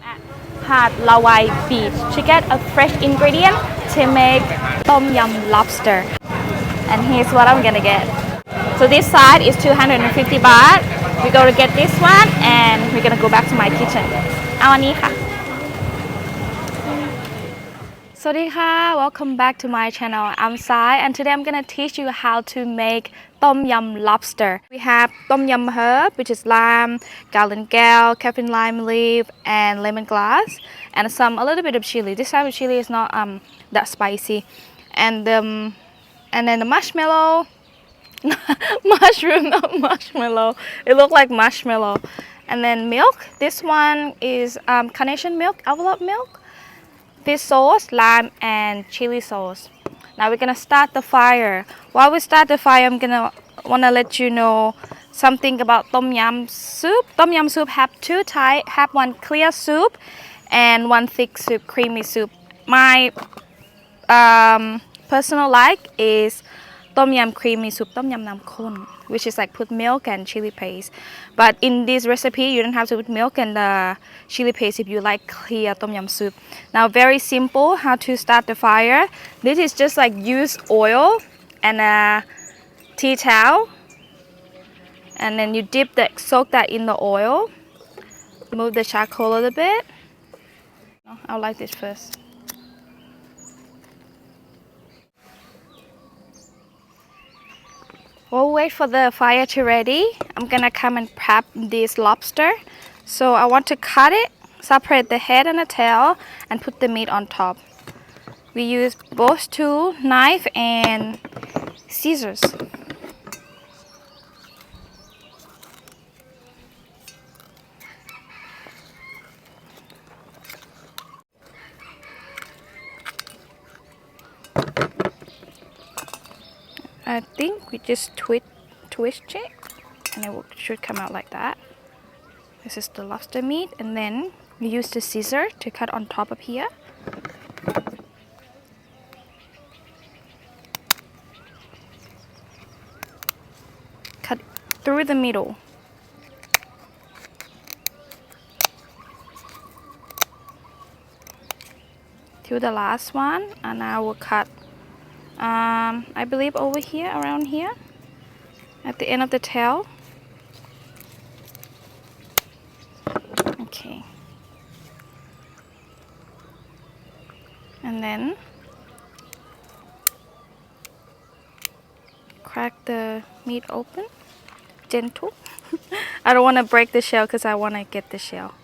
at Hard Lawai Beach to get a fresh ingredient to make tom yum lobster. And here's what I'm gonna get. So this side is 250 baht. We're gonna get this one and we're gonna go back to my kitchen. เอาอันนี้ค่ะ Sawasdee welcome back to my channel. I'm Sai and today I'm gonna teach you how to make tom yum lobster. We have tom yum herb, which is lime, galangal, kaffir lime leaf, and lemongrass, and a little bit of chili. This type of chili is not that spicy, and then the marshmallow, mushroom, not marshmallow. It looked like marshmallow, and then milk. This one is carnation milk, envelope milk. Fish sauce, lime, and chili sauce. Now we're gonna start the fire. While we start the fire, I'm gonna wanna let you know something about tom yum soup. Tom yum soup have two types. Have one clear soup and one thick soup, creamy soup. My personal like is tom yum creamy soup, tom yum nam khon, which is like put milk and chili paste. But in this recipe, you don't have to put milk and chili paste if you like clear tom yum soup. Now, very simple how to start the fire. This is just like use oil and a tea towel, and then you soak that in the oil. Move the charcoal a little bit. I'll like this first. We'll wait for the fire to ready. I'm gonna come and prep this lobster. So I want to cut it, separate the head and the tail, and put the meat on top. We use both tool, knife and scissors. I think we just twist it and it should come out like that. This is the lobster meat, and then we use the scissor to cut on top of here. Cut through the middle. To the last one, and I will cut I believe over here, around here, at the end of the tail. Okay. And then crack the meat open, gentle. I don't want to break the shell because I want to get the shell.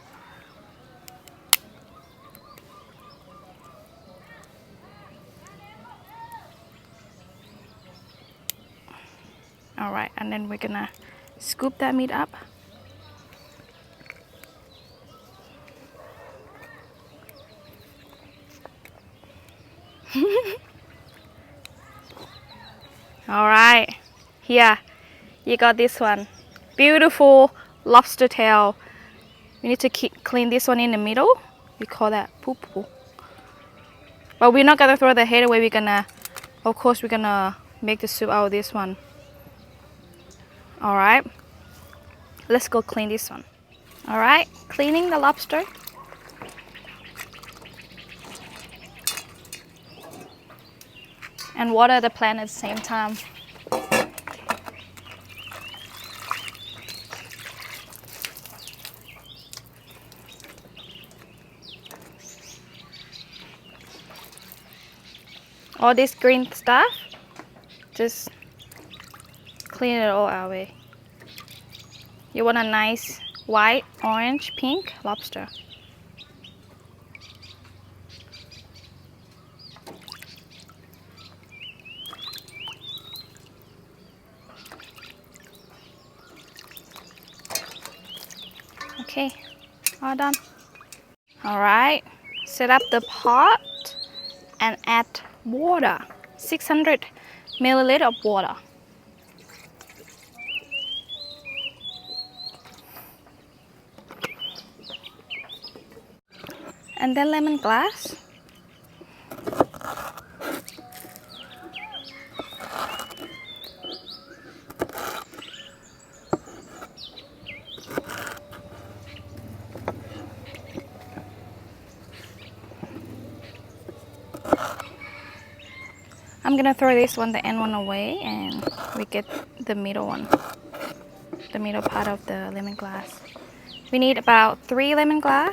Alright, and then we're gonna scoop that meat up. Alright, here, you got this one. Beautiful lobster tail. We need to clean this one in the middle. We call that poo poo. But we're not gonna throw the head away. Of course, we're gonna make the soup out of this one. Alright, let's go clean this one. Alright, cleaning the lobster. And water the plant at the same time. All this green stuff, just clean it all away. You want a nice white, orange, pink lobster. Okay, all done. Alright, set up the pot and add water. 600 milliliters of water. And then lemongrass. I'm gonna throw this one, the end one away, and we get the middle one, the middle part of the lemongrass. We need about 3 lemongrass.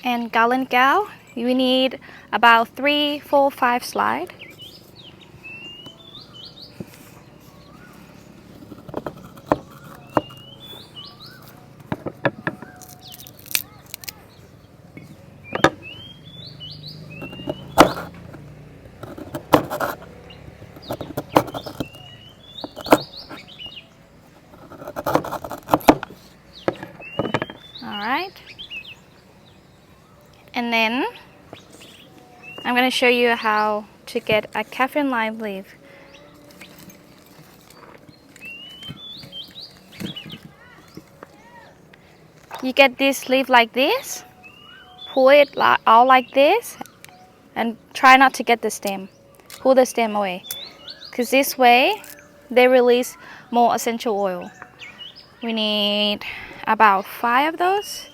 And galangal, we need about 3, 4, 5 slides. Alright. And then I'm going to show you how to get a kaffir lime leaf. You get this leaf like this, pull it out like this, and try not to get the stem. Pull the stem away, because this way they release more essential oil. We need about 5 of those.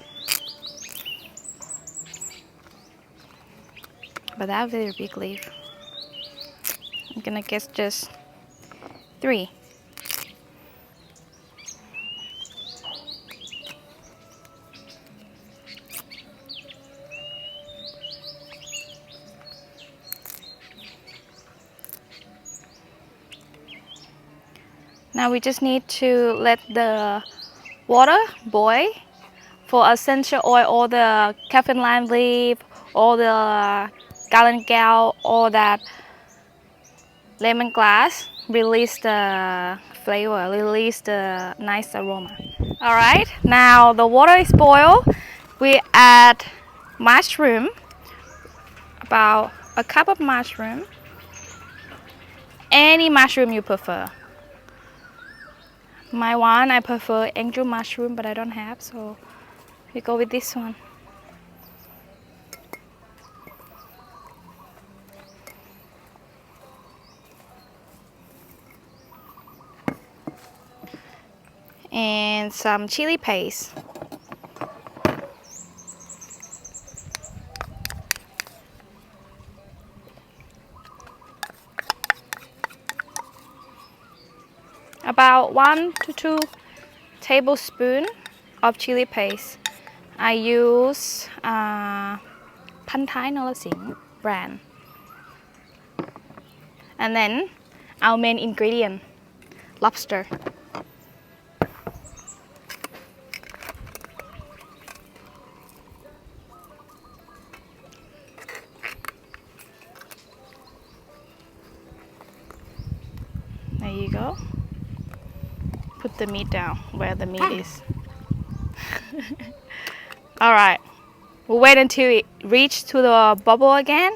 But that's a very big leaf. I'm gonna guess just 3. Now we just need to let the water boil for essential oil, all the kaffir lime leaf, all the galangal, all that lemongrass, release the flavor, release the nice aroma. Alright, now the water is boiled. We add mushroom, about a cup of mushroom, any mushroom you prefer. My one, I prefer angel mushroom, but I don't have, so we go with this one. And some chili paste. About 1 to 2 tablespoons of chili paste. I use Pan Thai Norasing brand. And then our main ingredient, lobster. There you go. Put the meat down where the meat is. Alright, we'll wait until it reaches to the bubble again.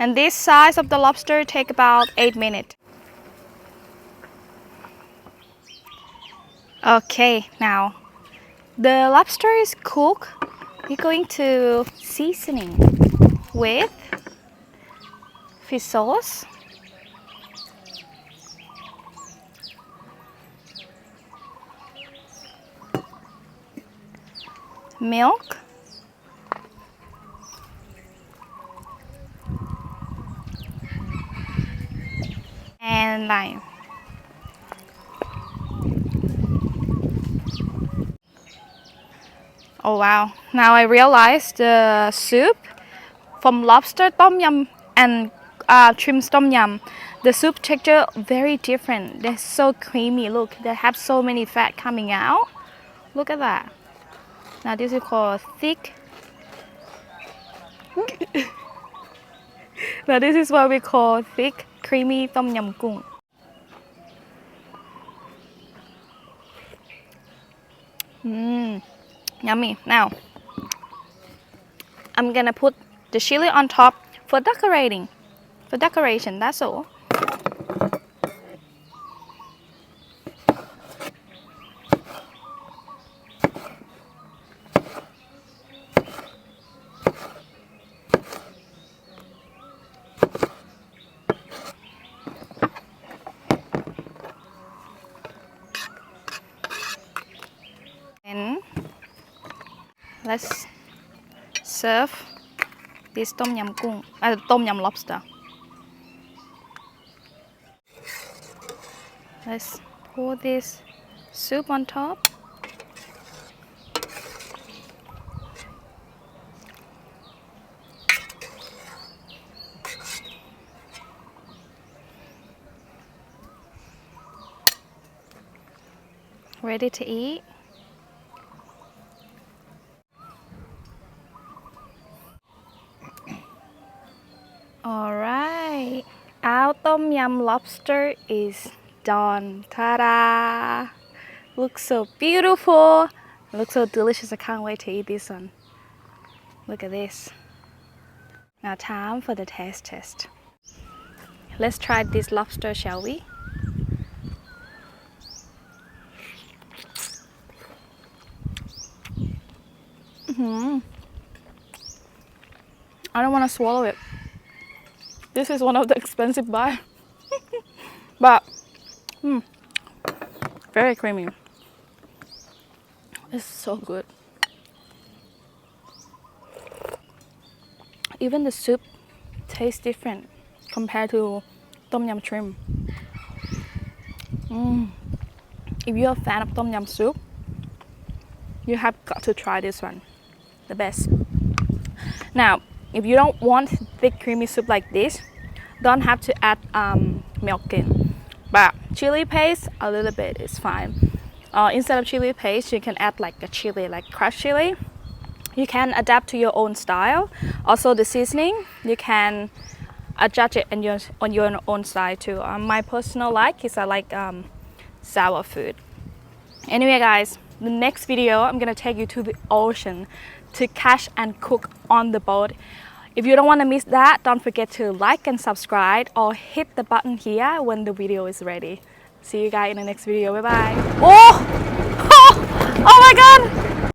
And this size of the lobster take about 8 minutes. Okay, now the lobster is cooked. We're going to seasoning with fish sauce, milk, and lime. Oh wow, now I realize the soup from lobster tom yum and shrimp tom yum, the soup texture very different. They're so creamy. Look, they have so many fat coming out. Look at that. Now this is called thick. Now this is what we call thick, creamy tom yum goong. Yummy. Now I'm gonna put the chili on top for decorating. For decoration, that's all. let's serve this tom yum tom yum lobster. Let's pour this soup on top. Ready to eat. Alright, our tom yum lobster is done. Ta-da! Looks so beautiful. Looks so delicious. I can't wait to eat this one. Look at this. Now time for the taste test. Let's try this lobster, shall we? I don't want to swallow it. This is one of the expensive buy. But very creamy. It's so good. Even the soup tastes different compared to tom yum shrimp. If you're a fan of tom yum soup, you have got to try this one. The best. Now, if you don't want thick creamy soup like this, don't have to add milk in. But chili paste, a little bit is fine. Instead of chili paste, you can add like a chili, like crushed chili. You can adapt to your own style. Also the seasoning, you can adjust it on your own style too. My personal like is I like sour food. Anyway guys, the next video I'm gonna take you to the ocean to catch and cook on the boat. If you don't want to miss that, don't forget to like and subscribe or hit the button here when the video is ready. See you guys in the next video. Bye bye. Oh! Oh my god!